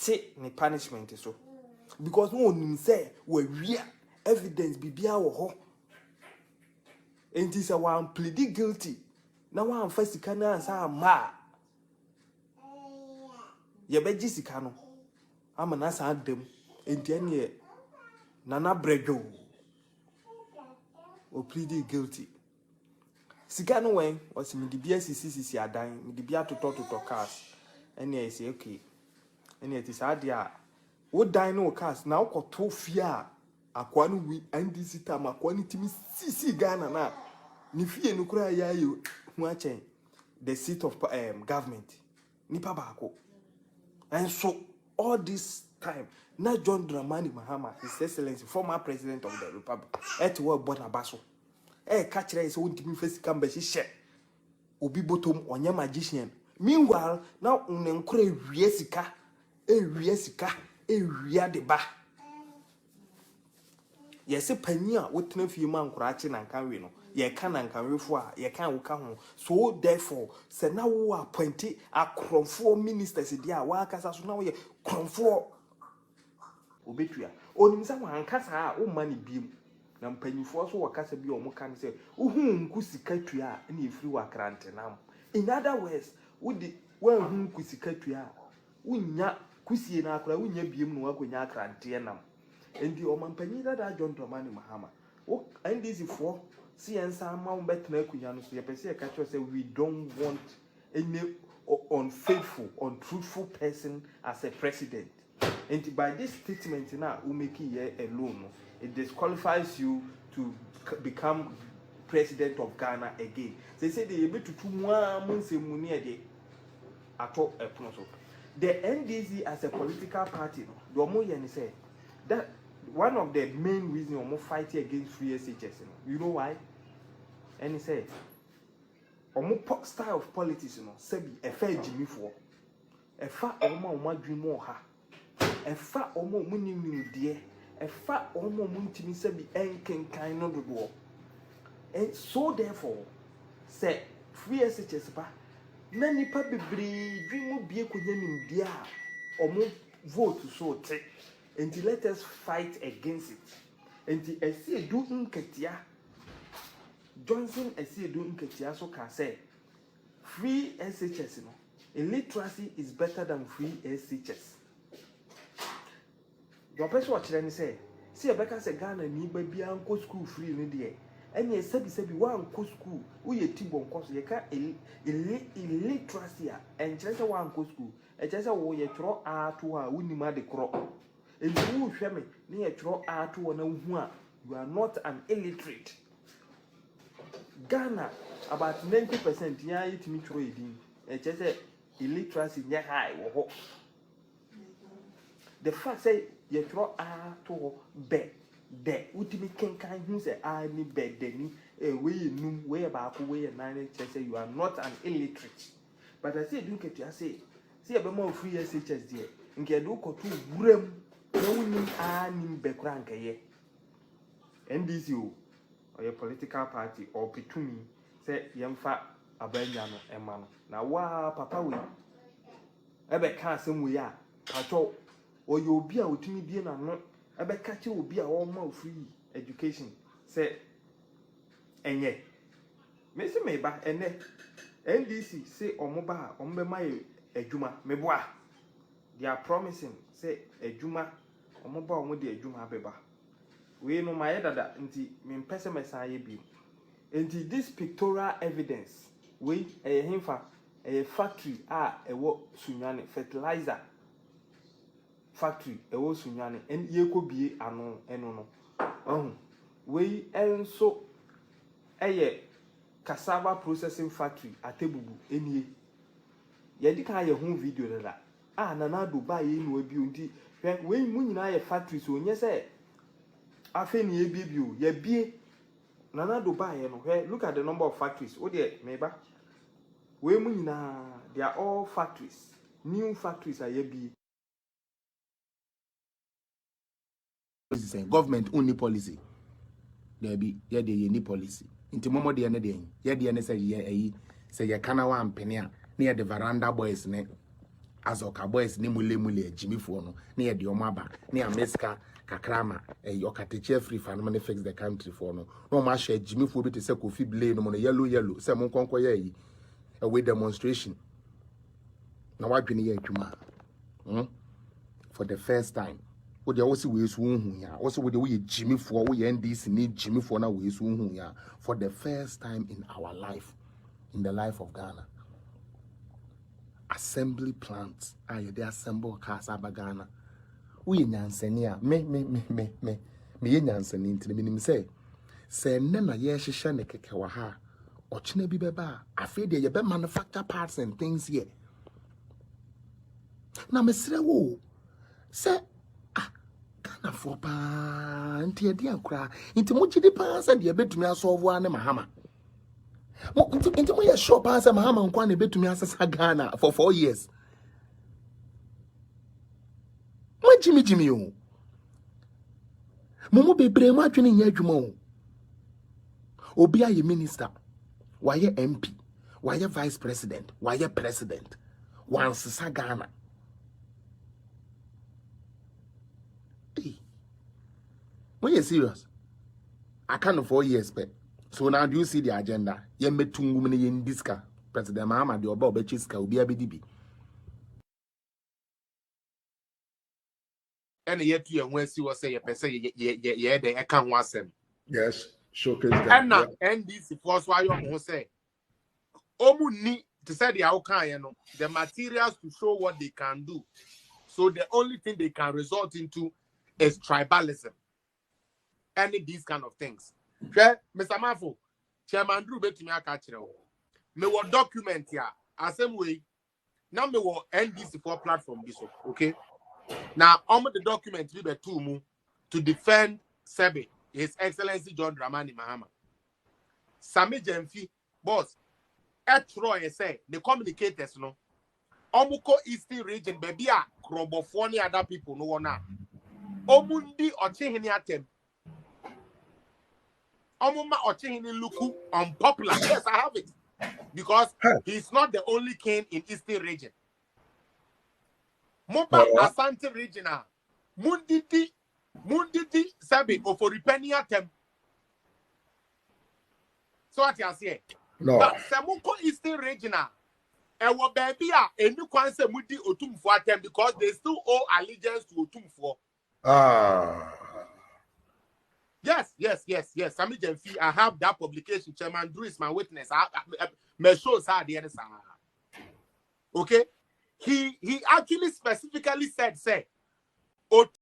take the punishment so because no one say we evidence bibia wo ho enti say one plead guilty na one fa sika na ansa ma ye beji sika no ama na sa adam enti ene nana brejo o plead guilty sika no wen o si me di bia sisi adan me di bia toto cars ene say okay ene ti sa dia wo dan no cars na wo to fia akwa no wi ndc tam akwa ni timi sisi Ghana na ni fie no kura ya yo hu a chen the seat of government nipa baako and so all this time na John Dramani Mahama, His Excellency former president of the republic et wo border baso catch kire say won timi face kamba hihye obi botom onye magician meanwhile na unenkura ewie sika ewia de ba yesi pani a wotena fie ma nkura achi na nkanwe no ye ka na nkanwefo a ye kan wo ka ho so therefore se na wo appoint akromfo ministers dia wa akasa so na wo ye kromfo obetua onimisa wo hankasa a wo ma ne biem na mpanyifo so wakasa bi o mo kan se uhu nkusika tua na efiri wa krantenam in other words wudi wa hu nkusika tua unya kusie na akra unya biem no akonya akrante nam endi o mampanyi da John Dramani Mahama o ndc for siensa ma betna akunya no so ye pese e ka cho say we don't want any unfaithful untruthful person as a president. And by this statement now we make it alone, it disqualifies you to become president of Ghana again. They say they able to do more money at all. The NDC as a political party, the say that one of the main reasons we're fighting against free SHS. You know why? And he said, style of politics, sebi a fair Jimmy for a fat oma dream more ha. A fat omo munim dear, a fat omo muntimi sebi enken kind of the war. And so therefore, say free SHS ba, many papi dream will be a kunyanim dear, omo vote so take, and let us fight against it. And the SC do inketia Johnson SC do inketia so can say free SHS, illiteracy is better than free SHS. Your person watch then say, see a becker say Ghana ni baby uncle school free in the day. And ye sabi one co school, we a tibon course ye can illiteracy and chesa one co school, a chesa wo ye throw to a winning mad the crop. And you share me near throw to an you are not an illiterate. Ghana about 90% yeah it me trading, a chesa illiteracy near high or the fact say ye throw to be de ultimate can who say I need bed then way you way about way and 9 say you are not an illiterate. But I say don't get you say see a more free SHS there in get do to grim no nim nim background ye NDC or your political party or petumi say yemfa abanyano emano na wa papa we ebe ka asem we a pato or you be a utimi be na no ebe catch will be a all free education say enye me say me ba ene NDC say omoba ombe mai adwuma me boa they are promising say adwuma omoba omo de adwuma beba we no my dada nti me mpese mesaye bi nti this pictorial evidence we himfa factory ewo sunyane fertilizer factory ewo sunyane en ye ko bie ano eno no we enso cassava processing factory atebubu enie ye di kan ye hu video dada nana do ba ye no abi nti we mu nyina ye factory so onye se afi ni ye bibio ye bie nana do ba ye no look at the number of factories o de meba we mu nyina they are all factories new factories are ye bie. Government only policy there be yeah they any policy into momo de na de say say ye kana wa mpene a na the veranda boys ne Azoka boys ni mule Jimmy Fono, near the Omaba, near Meska, Kakrama, and Yokateche free fan fix the country for no masha Jimmy Fobi to say Kofi Blade on a yellow, Samon Conquer away demonstration. Now I been here for the first time. What they also ways also with the way Jimmy for we end this need Jimmy for now ways for the first time in our life, in the life of Ghana. Assembly plants are the assemble casa Ghana. We nyansenia me nyanseni into the minimum say nena ye shisha ne kekewa ha ochine bi beba afei de ye be manufacture parts and things here. Na mesre wo say Ghana for pa nti e dia kra nti mo gidi pa say de betumi asolve ane Mahama. Nti mo ye sure pa say Mahama nkwa na betumi asesa Ghana for 4 years. Mo Jimmy o. Mo bebre mo atwene nya adwuma o. Obi aye minister, why MP, why vice president, why president, once Ghana. Hey, when you serious, I can't 4 years, but so now do you see the agenda? You met 2 women in this car, President Mahama, the Oba Bechiska, will be a BDB. And yet you when she was say, yeah, they can't want them. Yes, showcase that. And now, and this was why you say, Omu need to say the outcome, you know, the materials to show what they can do. So the only thing they can resort into is tribalism. Any these kind of things. Okay, Mr. Mafo, Chairman Drew bet me a catch you. Me will document here. As same way, now me will end this for platform this okay. Now, on the document we be two to defend Sebe, His Excellency John Dramani Mahama. Sami Jemfi, boss, Troy say the communicators no. Omuko Eastern region, baby, Krobofoni other people no one now. Omundi Ochihini atem. Omuma Ochihini Luku unpopular. Yes, I have it. Because he's not the only king in Eastern region. Moba Asante regional. Mundidi Sabi Oforipenia tem. So what you say? No. But Samuko Eastern regional. And what baby are and you can't say Mudi Otum for them because they still owe allegiance to Otum for. Yes. Sami Jemfi, I have that publication. Chairman Drew is my witness. My shows are the other side. Okay? He actually specifically said,